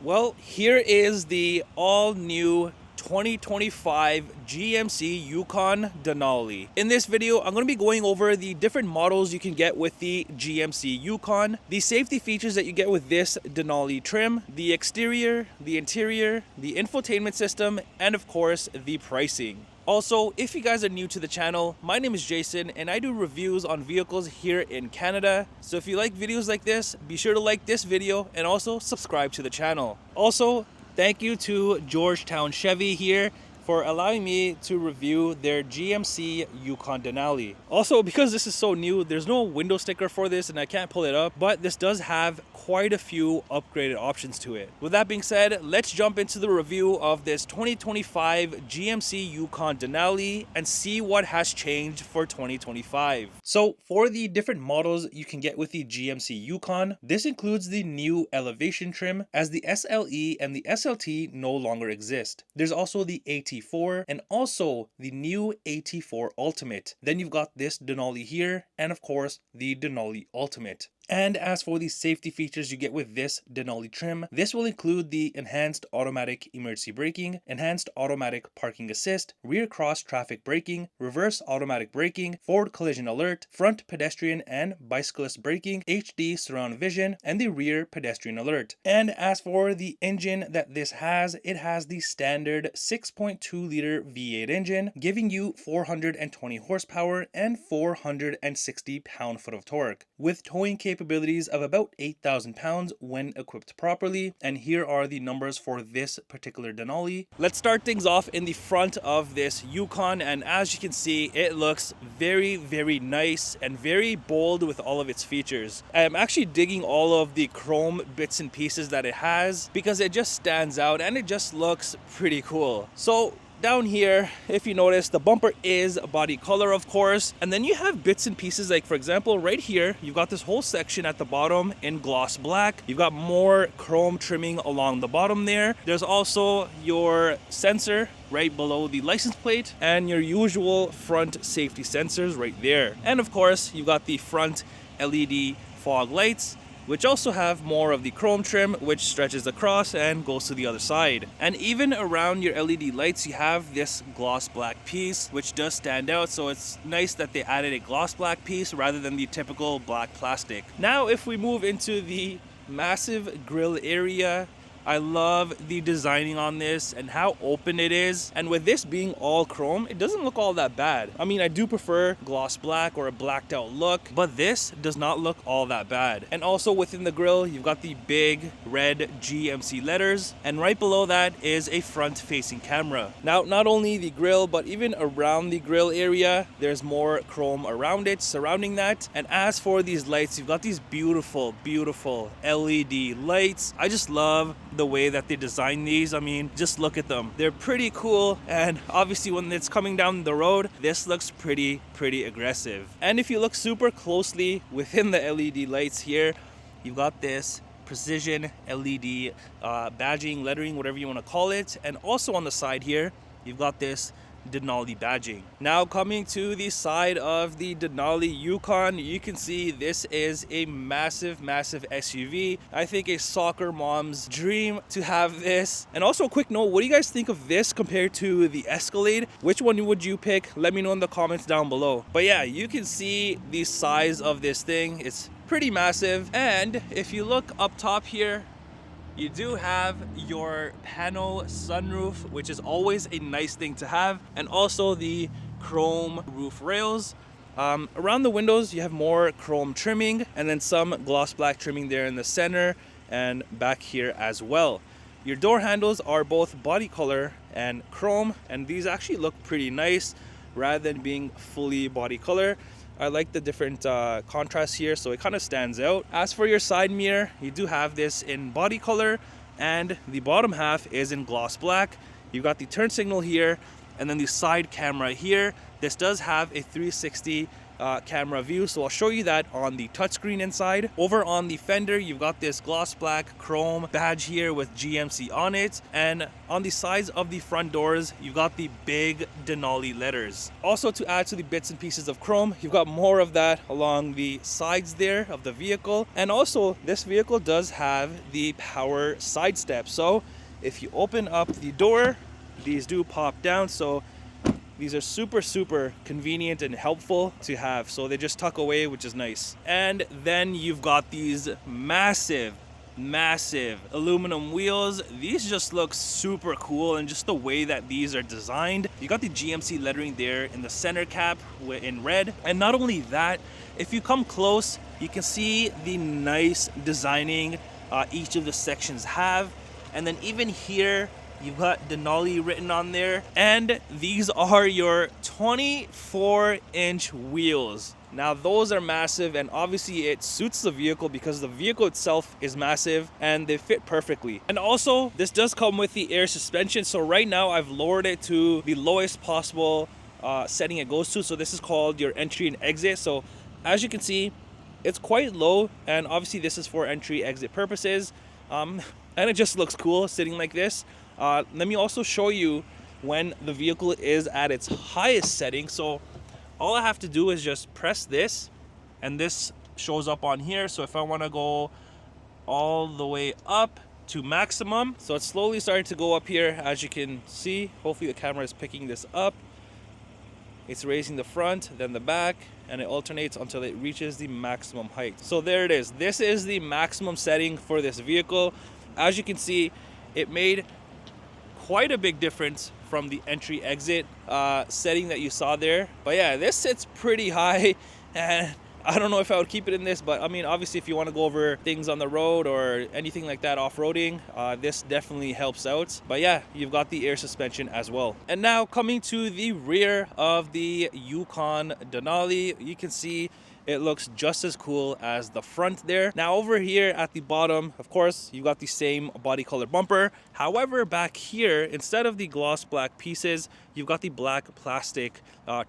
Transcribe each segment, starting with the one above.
Well, here is the all-new 2025 GMC Yukon Denali. In this video, I'm going to be going over the different models you can get with the GMC Yukon, the safety features that you get with this Denali trim, the exterior, the interior, the infotainment system, and of course, the pricing. Also, if you guys are new to the channel, my name is Jason and I do reviews on vehicles here in Canada. So if you like videos like this, be sure to like this video and also subscribe to the channel. Also, thank you to Georgetown Chevy here for allowing me to review their GMC Yukon Denali. Also, because this is so new, there's no window sticker for this and I can't pull it up, but this does have quite a few upgraded options to it. With that being said, let's jump into the review of this 2025 GMC Yukon Denali and see what has changed for 2025. So for the different models you can get with the GMC Yukon, this includes the new Elevation trim, as the SLE and the SLT no longer exist. There's also the AT4 and also the new AT4 Ultimate. Then you've got this Denali here and of course the Denali Ultimate. And as for the safety features you get with this Denali trim, this will include the enhanced automatic emergency braking, enhanced automatic parking assist, rear cross traffic braking, reverse automatic braking, forward collision alert, front pedestrian and bicyclist braking, HD surround vision, and the rear pedestrian alert. And as for the engine that this has, it has the standard 6.2 liter V8 engine, giving you 420 horsepower and 460 pound-foot of torque, with towing capabilities of about 8,000 pounds when equipped properly. And here are the numbers for this particular Denali. Let's start things off in the front of this Yukon, and as you can see, it looks very nice and very bold with all of its features. I'm actually digging all of the chrome bits and pieces that it has because it just stands out and it just looks pretty cool. So down here, if you notice, the bumper is body color, of course, and then you have bits and pieces, like for example right here you've got this whole section at the bottom in gloss black. You've got more chrome trimming along the bottom there. There's also your sensor right below the license plate and your usual front safety sensors right there. And of course you've got the front LED fog lights, which also have more of the chrome trim, which stretches across and goes to the other side. And even around your LED lights, you have this gloss black piece, which does stand out. So it's nice that they added a gloss black piece rather than the typical black plastic. Now, if we move into the massive grille area, I love the designing on this and how open it is. And with this being all chrome, it doesn't look all that bad. I mean, I do prefer gloss black or a blacked out look, but this does not look all that bad. And also within the grille, you've got the big red GMC letters. And right below that is a front facing camera. Now, not only the grille, but even around the grille area, there's more chrome around it, surrounding that. And as for these lights, you've got these beautiful LED lights. I just love the way that they design these. I mean, just look at them. They're pretty cool, and obviously when it's coming down the road, this looks pretty aggressive. And if you look super closely within the LED lights here, you've got this precision LED badging, lettering, whatever you want to call it. And also on the side here, you've got this Denali badging. Now coming to the side of the Denali Yukon, you can see this is a massive SUV. I think a soccer mom's dream to have this. And also a quick note, what do you guys think of this compared to the Escalade? Which one would you pick? Let me know in the comments down below. But yeah, you can see the size of this thing. It's pretty massive. And if you look up top here, you do have your pano sunroof, which is always a nice thing to have, and also the chrome roof rails. Around the windows, you have more chrome trimming and then some gloss black trimming there in the center and back here as well. Your door handles are both body color and chrome, and these actually look pretty nice rather than being fully body color. I like the different contrasts here, so it kind of stands out. As for your side mirror, you do have this in body color, and the bottom half is in gloss black. You've got the turn signal here, and then the side camera here. This does have a 360 camera view. So I'll show you that on the touchscreen inside. Over on the fender, you've got this gloss black chrome badge here with GMC on it. And on the sides of the front doors, you've got the big Denali letters. Also, to add to the bits and pieces of chrome, you've got more of that along the sides there of the vehicle. And also, this vehicle does have the power side step. So if you open up the door, these do pop down. So these are super convenient and helpful to have. So they just tuck away, which is nice. And then you've got these massive aluminum wheels. These just look super cool, and just the way that these are designed. You got the GMC lettering there in the center cap in red. And not only that, if you come close, you can see the nice designing each of the sections have. And then even here, you've got Denali written on there. And these are your 24-inch wheels. Now those are massive, and obviously it suits the vehicle because the vehicle itself is massive and they fit perfectly. And also, this does come with the air suspension. So right now I've lowered it to the lowest possible setting it goes to. So this is called your entry and exit. So as you can see, it's quite low, and obviously this is for entry exit purposes. And it just looks cool sitting like this. Let me also show you when the vehicle is at its highest setting. So all I have to do is just press this, and this shows up on here. So if I want to go all the way up to maximum, so it's slowly starting to go up here, as you can see. Hopefully the camera is picking this up. It's raising the front, then the back, and it alternates until it reaches the maximum height. So there it is. This is the maximum setting for this vehicle. As you can see, it made quite a big difference from the entry exit setting that you saw there. But yeah, this sits pretty high, and I don't know if I would keep it in this, but I mean, obviously if you want to go over things on the road or anything like that off-roading, this definitely helps out. But yeah, you've got the air suspension as well. And now coming to the rear of the Yukon Denali, you can see it looks just as cool as the front there. Now over here at the bottom, of course, you got the same body color bumper. However, back here, instead of the gloss black pieces, you've got the black plastic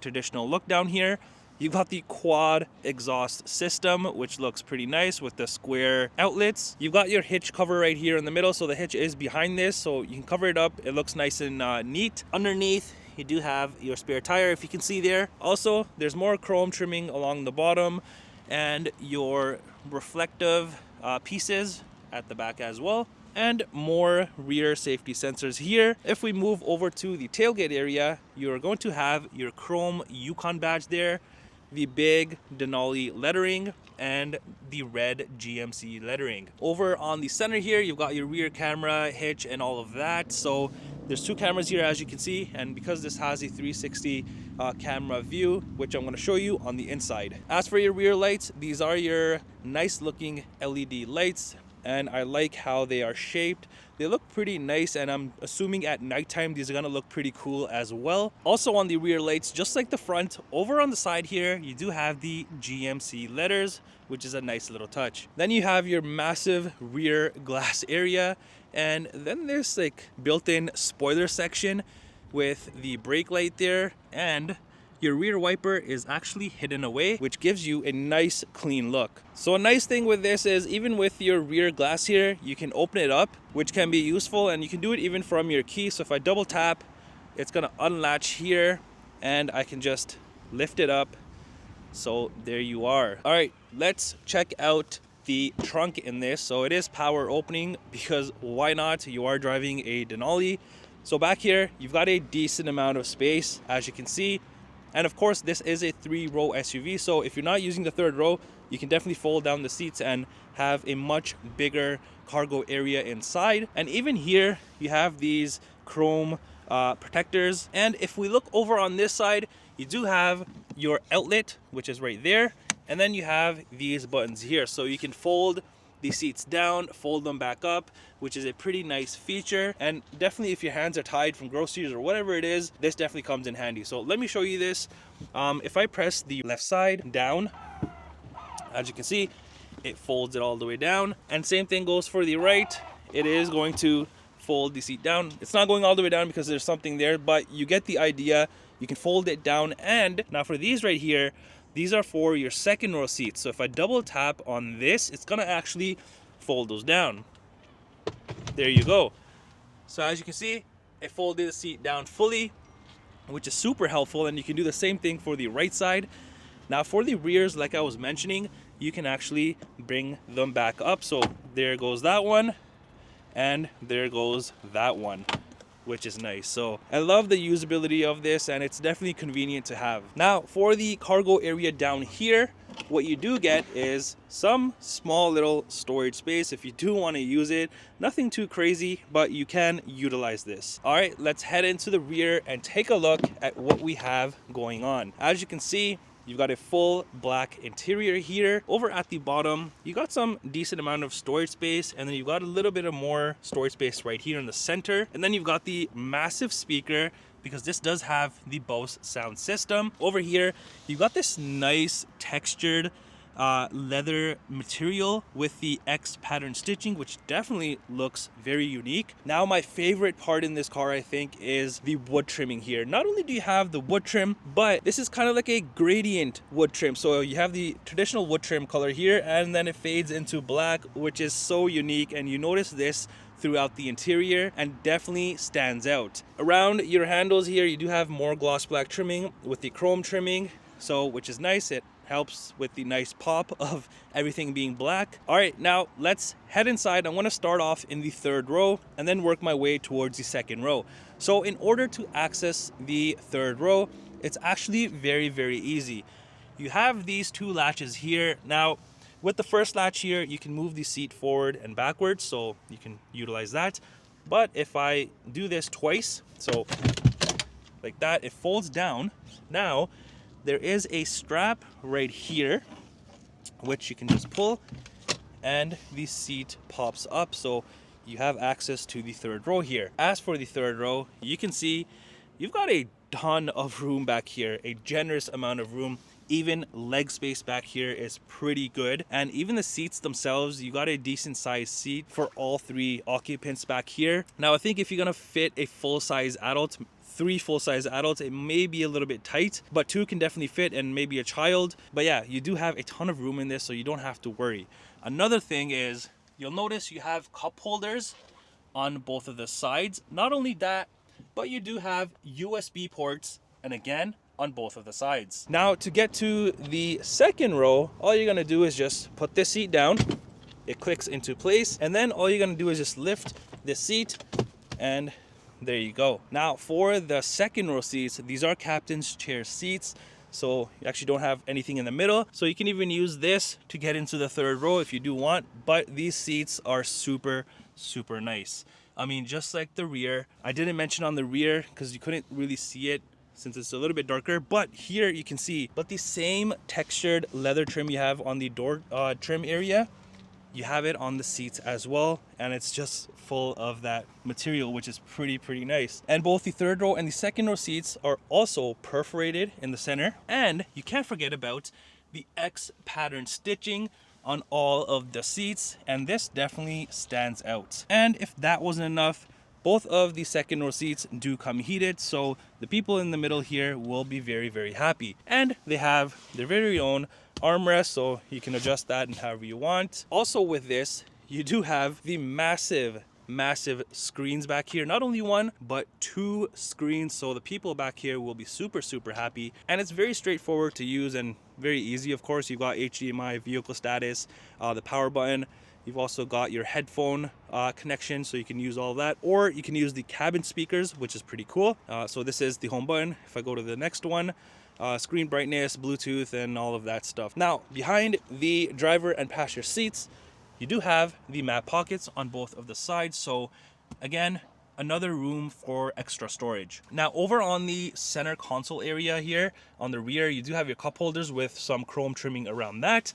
traditional look down here. You've got the quad exhaust system, which looks pretty nice with the square outlets. You've got your hitch cover right here in the middle, so the hitch is behind this, so you can cover it up. It looks nice and neat. Underneath, you do have your spare tire, if you can see there. Also, there's more chrome trimming along the bottom, and your reflective pieces at the back as well, and more rear safety sensors here. If we move over to the tailgate area, you're going to have your chrome Yukon badge there, the big Denali lettering, and the red GMC lettering. Over on the center here, you've got your rear camera, hitch, and all of that. So there's two cameras here, as you can see, and because this has a 360 camera view, which I'm going to show you on the inside. As for your rear lights, these are your nice looking LED lights, and I like how they are shaped. They look pretty nice, and I'm assuming at nighttime these are gonna look pretty cool as well. Also on the rear lights, just like the front, over on the side here, you do have the GMC letters, which is a nice little touch. Then you have your massive rear glass area, and then there's like built-in spoiler section with the brake light there, and your rear wiper is actually hidden away, which gives you a nice clean look. So a nice thing with this is even with your rear glass here, you can open it up, which can be useful, and you can do it even from your key. So if I double tap, it's gonna unlatch here, and I can just lift it up. So there you are. All right, let's check out the trunk in this. So it is power opening, because why not? You are driving a Denali. So back here, you've got a decent amount of space, as you can see. And of course, this is a 3-row SUV, so if you're not using the third row, you can definitely fold down the seats and have a much bigger cargo area inside. And even here, you have these chrome protectors. And if we look over on this side, you do have your outlet, which is right there. And then you have these buttons here, so you can fold the seats down, fold them back up, which is a pretty nice feature. And definitely if your hands are tied from groceries or whatever it is, this definitely comes in handy. So let me show you this. If I press the left side down, as you can see, it folds it all the way down. And same thing goes for the right. It is going to fold the seat down. It's not going all the way down because there's something there, but you get the idea. You can fold it down. And now for these right here, these are for your second row seats. So if I double tap on this, it's gonna actually fold those down. There you go. So as you can see, it folded the seat down fully, which is super helpful, and you can do the same thing for the right side. Now for the rears, like I was mentioning, you can actually bring them back up. So there goes that one, and there goes that one, which is nice. So I love the usability of this, and it's definitely convenient to have. Now for the cargo area down here, what you do get is some small little storage space if you do want to use it. Nothing too crazy, but you can utilize this. All right, let's head into the rear and take a look at what we have going on. As you can see, you've got a full black interior here. Over at the bottom, you got some decent amount of storage space, and then you've got a little bit of more storage space right here in the center. And then you've got the massive speaker, because this does have the Bose sound system. Over here, you've got this nice textured leather material with the X pattern stitching, which definitely looks very unique. Now my favorite part in this car, I think, is the wood trimming here. Not only do you have the wood trim, but this is kind of like a gradient wood trim. So you have the traditional wood trim color here, and then it fades into black, which is so unique, and you notice this throughout the interior and definitely stands out. Around your handles here, you do have more gloss black trimming with the chrome trimming, so which is nice. It helps with the nice pop of everything being black. All right, now let's head inside. I want to start off in the third row and then work my way towards the second row. So in order to access the third row, it's actually very, very easy. You have these two latches here. Now, with the first latch here, you can move the seat forward and backwards, so you can utilize that. But if I do this twice, so like that, it folds down. Now, there is a strap right here, which you can just pull, and the seat pops up, so you have access to the third row here. As for the third row, you can see you've got a ton of room back here, a generous amount of room. Even leg space back here is pretty good, and even the seats themselves, you got a decent sized seat for all three occupants back here. Now I think if you're gonna fit a full-size adult, 3 full-size adults, it may be a little bit tight, but 2 can definitely fit, and maybe a child. But yeah, you do have a ton of room in this, so you don't have to worry. Another thing is, you'll notice you have cup holders on both of the sides. Not only that, but you do have USB ports, and again, on both of the sides. Now to get to the second row, all you're gonna do is just put this seat down. It clicks into place, and then all you're gonna do is just lift this seat, and there you go. Now for the second row seats, these are captain's chair seats, so you actually don't have anything in the middle. So you can even use this to get into the third row if you do want, but these seats are super, super nice. I mean, just like the rear. I didn't mention on the rear because you couldn't really see it since it's a little bit darker, but here you can see, but the same textured leather trim you have on the door trim area, you have it on the seats as well, and it's just full of that material, which is pretty nice. And both the third row and the second row seats are also perforated in the center, and you can't forget about the X pattern stitching on all of the seats, and this definitely stands out. And if that wasn't enough, both of the second row seats do come heated, so the people in the middle here will be very happy. And they have their very own armrest, so you can adjust that and however you want. Also with this, you do have the massive screens back here. Not only one, but 2 screens, so the people back here will be super happy. And it's very straightforward to use and very easy. Of course, you've got HDMI, vehicle status, the power button. You've also got your headphone connection, so you can use all of that, or you can use the cabin speakers, which is pretty cool. So this is the home button. If I go to the next one, screen brightness, Bluetooth, and all of that stuff. Now, behind the driver and passenger seats, you do have the map pockets on both of the sides. So again, another room for extra storage. Now, over on the center console area here on the rear, you do have your cup holders with some chrome trimming around that.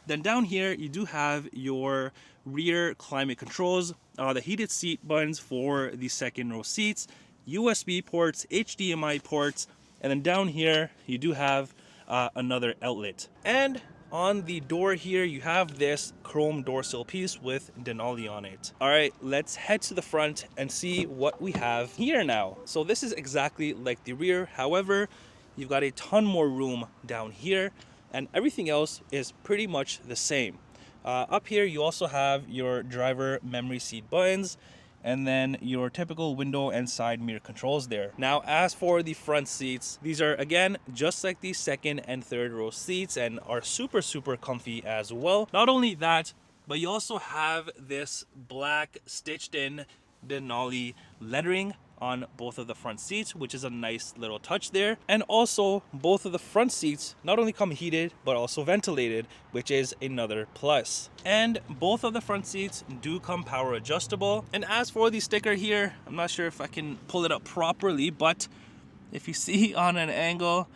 Then down here, you do have your rear climate controls, the heated seat buttons for the second row seats, USB ports, HDMI ports, and then down here, you do have another outlet. And on the door here, you have this chrome door sill piece with Denali on it. All right, let's head to the front and see what we have here now. So this is exactly like the rear. However, you've got a ton more room down here. and everything else is pretty much the same. Up here you also have your driver memory seat buttons, and then your typical window and side mirror controls there. Now, as for the front seats, these are again just like the second and third row seats and are super comfy as well. Not only that, but you also have this black stitched in Denali lettering on both of the front seats, which is a nice little touch there. And also both of the front seats not only come heated but also ventilated, which is another plus. And both of the front seats do come power adjustable. And as for the sticker here, I'm not sure if I can pull it up properly, but if you see on an angle,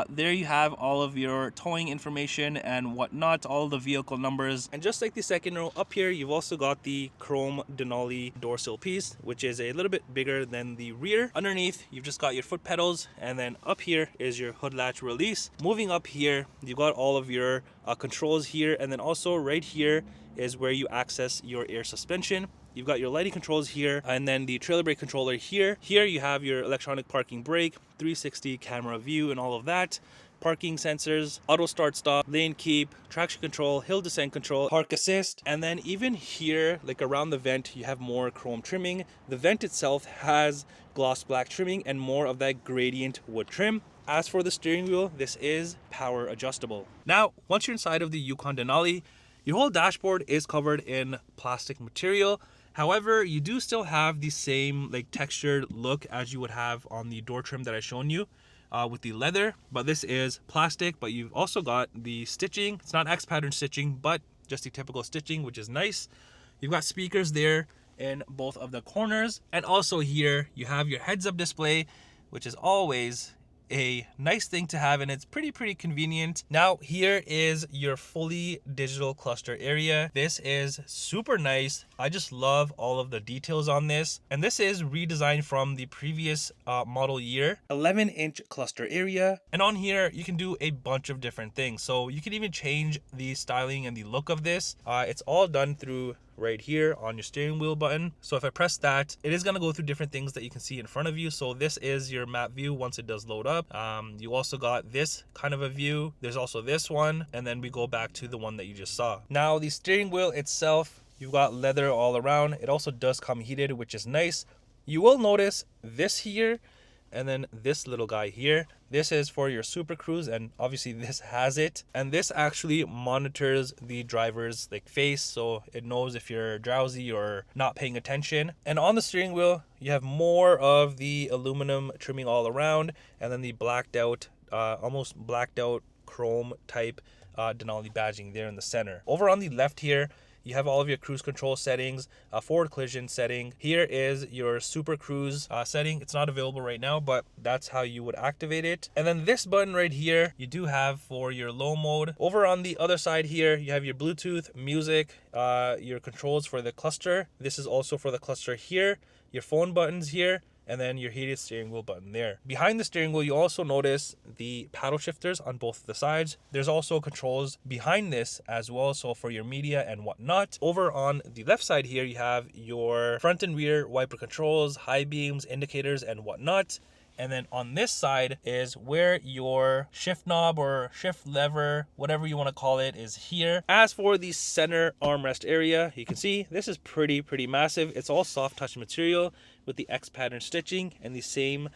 there you have all of your towing information and whatnot, all the vehicle numbers. And just like the second row, up here you've also got the chrome Denali door sill piece, which is a little bit bigger than the rear. Underneath you've just got your foot pedals, and then up here is your hood latch release. Moving up here, you've got all of your controls here, and then also right here is where you access your air suspension. You've got your lighting controls here, and then the trailer brake controller here. Here you have your electronic parking brake, 360 camera view and all of that. Parking sensors, auto start stop, lane keep, traction control, hill descent control, park assist. And then even here, like around the vent, you have more chrome trimming. The vent itself has gloss black trimming and more of that gradient wood trim. As for the steering wheel, this is power adjustable. Now, once you're inside of the Yukon Denali, your whole dashboard is covered in plastic material. However, you do still have the same like textured look as you would have on the door trim that I've shown you with the leather, but this is plastic. But you've also got the stitching. It's not X pattern stitching, but just the typical stitching, which is nice. You've got speakers there in both of the corners, and also here you have your heads-up display, which is always a nice thing to have, and it's pretty convenient. Now here is your fully digital cluster area. This is super nice. I just love all of the details on this, and this is redesigned from the previous model year. 11-inch cluster area, and on here you can do a bunch of different things. So you can even change the styling and the look of this. It's all done through right here on your steering wheel button. So if I press that, it is going to go through different things that you can see in front of you. So this is your map view once it does load up. You also got this kind of a view. There's also this one, and then we go back to the one that you just saw. Now the steering wheel itself, you've got leather all around. It also does come heated, which is nice. You will notice this here, and then this little guy here. This is for your Super Cruise, and obviously this has it. And this actually monitors the driver's like face, so it knows if you're drowsy or not paying attention. And on the steering wheel, you have more of the aluminum trimming all around, and then the blacked out, almost blacked out chrome type Denali badging there in the center. Over on the left here, you have all of your cruise control settings, forward collision setting. Here is your Super Cruise setting. It's not available right now, but that's how you would activate it. And then this button right here, you do have for your low mode. Over on the other side here, you have your Bluetooth, music, your controls for the cluster. This is also for the cluster here, your phone buttons here, and then your heated steering wheel button there. Behind the steering wheel, you also notice the paddle shifters on both of the sides. There's also controls behind this as well, so for your media and whatnot. Over on the left side here, you have your front and rear wiper controls, high beams, indicators, and whatnot. And then on this side is where your shift knob or shift lever, whatever you want to call it, is here. As for the center armrest area, you can see this is pretty massive. It's all soft touch material with the X pattern stitching and the same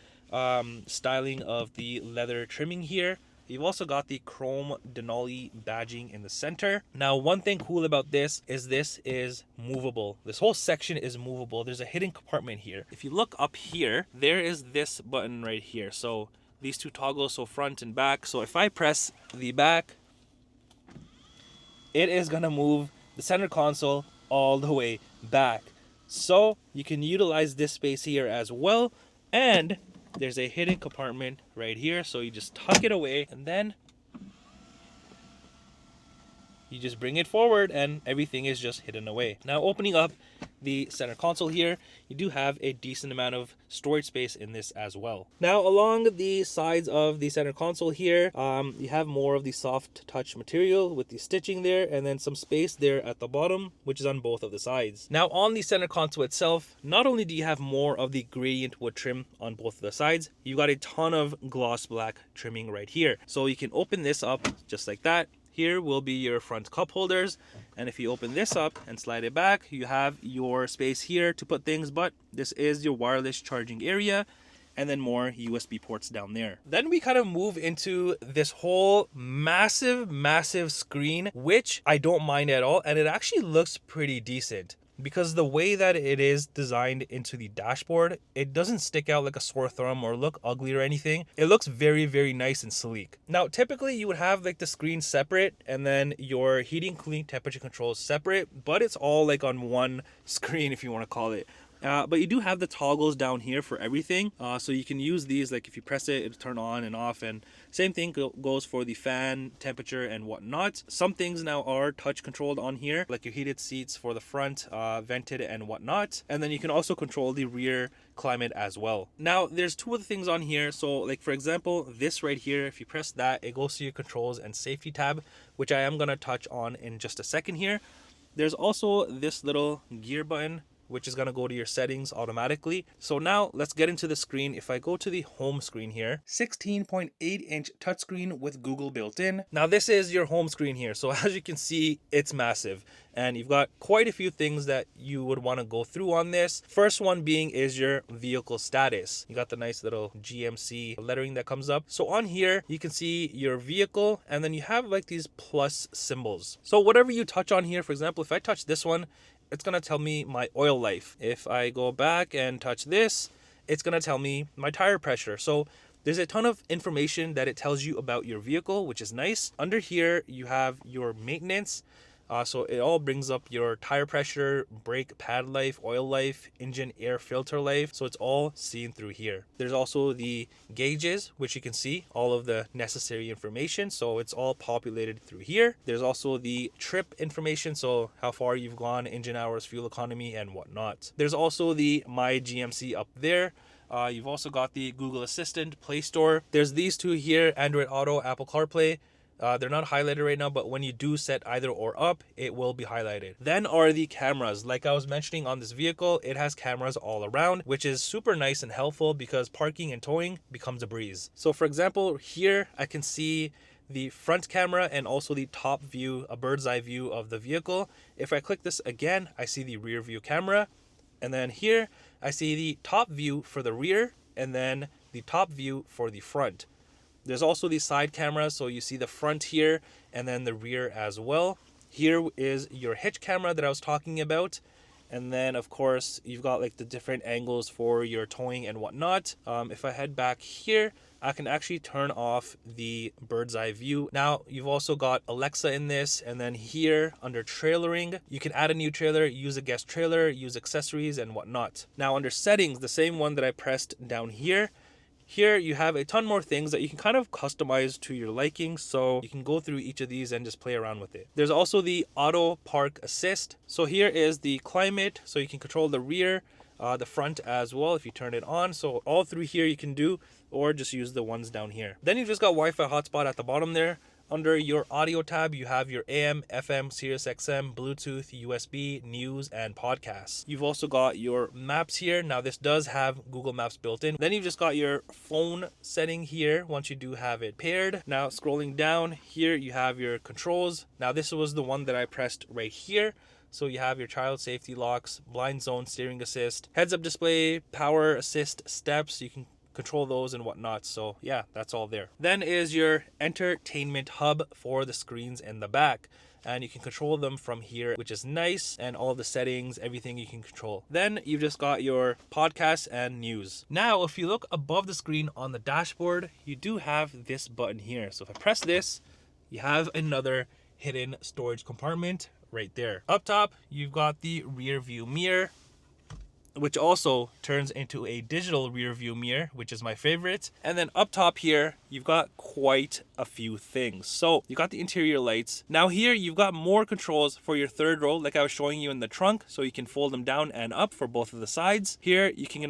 styling of the leather trimming here. You've also got the chrome Denali badging in the center. Now, one thing cool about this is movable. This whole section is movable. There's a hidden compartment here. If you look up here, there is this button right here. So these two toggles, so front and back. So if I press the back, it is gonna move the center console all the way back. So you can utilize this space here as well. And there's a hidden compartment right here, so you just tuck it away, and then you just bring it forward and everything is just hidden away. Now opening up the center console here, you do have a decent amount of storage space in this as well. Now along the sides of the center console here, you have more of the soft touch material with the stitching there, and then some space there at the bottom, which is on both of the sides. Now on the center console itself, not only do you have more of the gradient wood trim on both of the sides, you got a ton of gloss black trimming right here. So you can open this up just like that. Here will be your front cup holders, and if you open this up and slide it back, you have your space here to put things, but this is your wireless charging area, and then more USB ports down there. Then we kind of move into this whole massive screen, which I don't mind at all, and it actually looks pretty decent. Because the way that it is designed into the dashboard, it doesn't stick out like a sore thumb or look ugly or anything. It looks very nice and sleek. Now, typically you would have like the screen separate and then your heating, cooling, temperature controls separate, but it's all like on one screen if you want to call it. But you do have the toggles down here for everything, so you can use these. Like if you press it, it'll turn on and off, and same thing goes for the fan, temperature, and whatnot. Some things now are touch controlled on here, like your heated seats for the front, vented and whatnot, and then you can also control the rear climate as well. Now there's two other things on here. So like for example, this right here, if you press that, it goes to your controls and safety tab, which I am going to touch on in just a second here. There's also this little gear button, which is going to go to your settings automatically. So now let's get into the screen. If I go to the home screen here, 16.8-inch touchscreen with Google built in. Now this is your home screen here. So as you can see, it's massive. And you've got quite a few things that you would want to go through on this. First one being is your vehicle status. You got the nice little GMC lettering that comes up. So on here, you can see your vehicle, and then you have like these plus symbols. So whatever you touch on here, for example, if I touch this one, it's going to tell me my oil life. If I go back and touch this, it's going to tell me my tire pressure. So there's a ton of information that it tells you about your vehicle, which is nice. Under here, you have your maintenance. So it all brings up your tire pressure, brake pad life, oil life, engine air filter life. So it's all seen through here. There's also the gauges, which you can see all of the necessary information. So it's all populated through here. There's also the trip information. So how far you've gone, engine hours, fuel economy, and whatnot. There's also the My GMC up there. You've also got the Google Assistant, Play Store. There's these two here, Android Auto, Apple CarPlay. They're not highlighted right now, but when you do set either or up, it will be highlighted. Then are the cameras. Like I was mentioning on this vehicle, it has cameras all around, which is super nice and helpful because parking and towing becomes a breeze. So for example, here I can see the front camera and also the top view, a bird's eye view of the vehicle. If I click this again, I see the rear view camera. And then here I see the top view for the rear and then the top view for the front. There's also the side camera, so you see the front here and then the rear as well. Here is your hitch camera that I was talking about. And then of course you've got like the different angles for your towing and whatnot. If I head back here, I can actually turn off the bird's eye view. Now you've also got Alexa in this, and then here under trailering, you can add a new trailer, use a guest trailer, use accessories and whatnot. Now under settings, the same one that I pressed down here, here you have a ton more things that you can kind of customize to your liking, so you can go through each of these and just play around with it. There's also the auto park assist. So here is the climate, so you can control the rear, the front as well if you turn it on. So all through here you can do, or just use the ones down here. Then you've just got Wi-Fi hotspot at the bottom there. Under your audio tab, you have your AM, FM, Sirius XM, Bluetooth, USB, news, and podcasts. You've also got your maps here. Now this does have Google Maps built in. Then you've just got your phone setting here once you do have it paired. Now scrolling down here, you have your controls. Now this was the one that I pressed right here. So you have your child safety locks, blind zone, steering assist, heads up display, power assist steps. You can control those and whatnot. So yeah, that's all there. Then is your entertainment hub for the screens in the back, and you can control them from here, which is nice, and all the settings, everything you can control. Then you've just got your podcasts and news. Now if you look above the screen on the dashboard, you do have this button here. So if I press this, you have another hidden storage compartment right there. Up top, you've got the rear view mirror. which also turns into a digital rear view mirror, which is my favorite. And then up top here, you've got quite a few things. So you got the interior lights. Now here, you've got more controls for your third row, like I was showing you in the trunk, so you can fold them down and up for both of the sides. Here, you can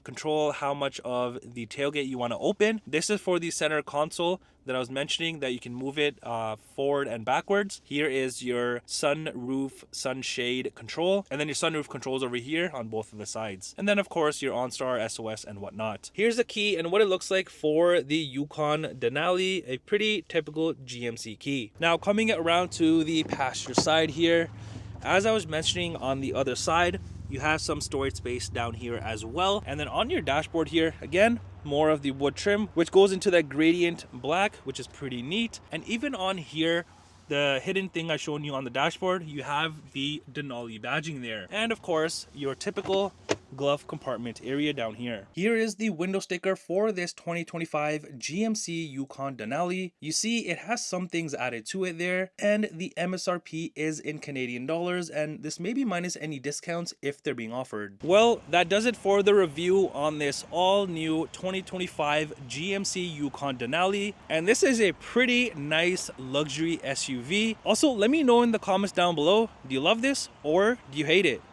control how much of the tailgate you want to open. This is for the center console that I was mentioning, that you can move it forward and backwards. Here is your sunroof sunshade control, and then your sunroof controls over here on both of the sides. And then of course your OnStar, SOS, and whatnot. Here's the key and what it looks like for the Yukon Denali, a pretty typical GMC key. Now coming around to the passenger side here, as I was mentioning on the other side, you have some storage space down here as well. And then on your dashboard here, again, more of the wood trim, which goes into that gradient black, which is pretty neat. And even on here, the hidden thing I showed you on the dashboard, you have the Denali badging there. And of course, your typical glove compartment area down here. Here is the window sticker for this 2025 GMC Yukon Denali. You see it has some things added to it there, and the MSRP is in Canadian dollars, and this may be minus any discounts if they're being offered. Well, that does it for the review on this all new 2025 GMC Yukon Denali, and this is a pretty nice luxury SUV. Also, let me know in the comments down below, do you love this or do you hate it?